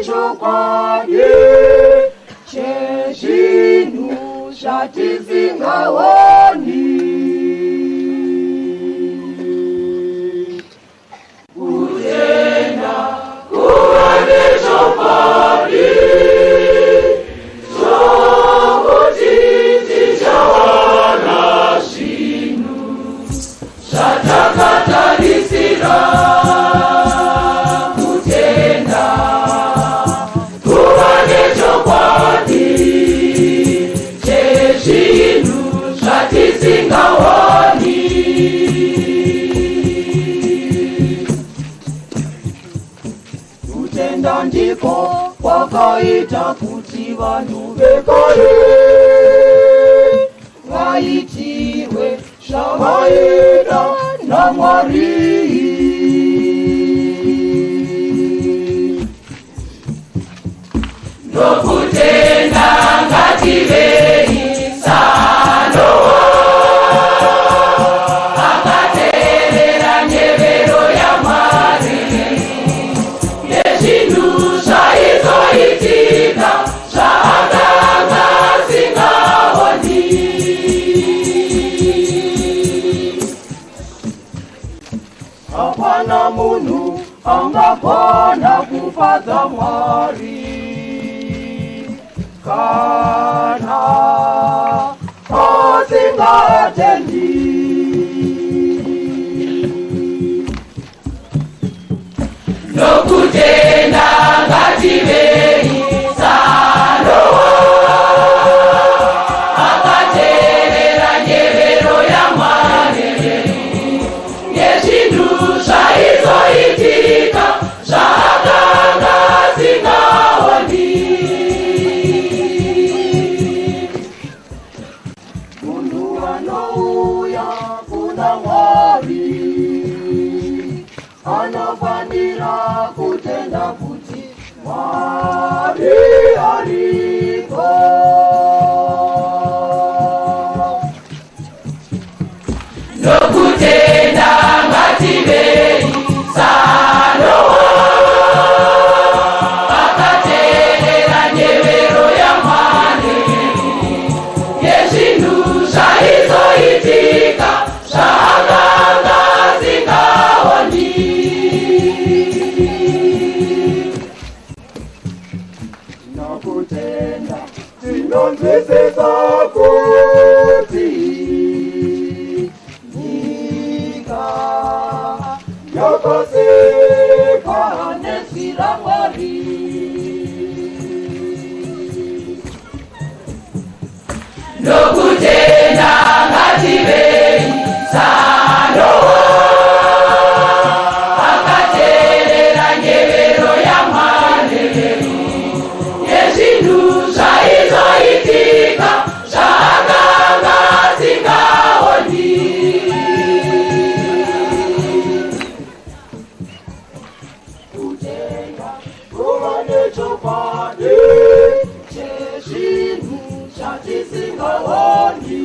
chokwadi chezvinhu zvatisingaoni. Kutenda kuva nechokwadi chokuti tichawana zvinhu zvatakatarisira. Kutenda kuva nechokwadi chezvinhu zvatisingaoni. Kutenda ndiko kwakaita kuti vanhu vekare vaitirwe zvavaida naMwari. Nokutenda ngativei saNoa akateerera nyevero yaMwari yezvinhu zvaizoitika zvaakanga asingaoni. Hapana munhu angagona kufadza Mwari kana asingatendi. Nokutenda ngativei saNoa akateerera nyevero yaMwari yezvinhu zvaizoitika zvaakanga asingaoni. Munhu anouya kuna Mwari anofanira kutenda kuti Mwari ariko. Nokutenda ngativei saNoa akateerera nyevero yaMwari yezvinhu zvaizoitika zvaakanga asingaoni. Nokutenda tinonzwisisa kuti nyika yakasikwa nezwi raMwari. Nokutenda ngativei saNoa akateerera nyevero yaMwari yezvinhu zvaizoitika zvaakanga asingaoni. Kutenda kuva nechokwadi chezvinhu zvatisingaoni.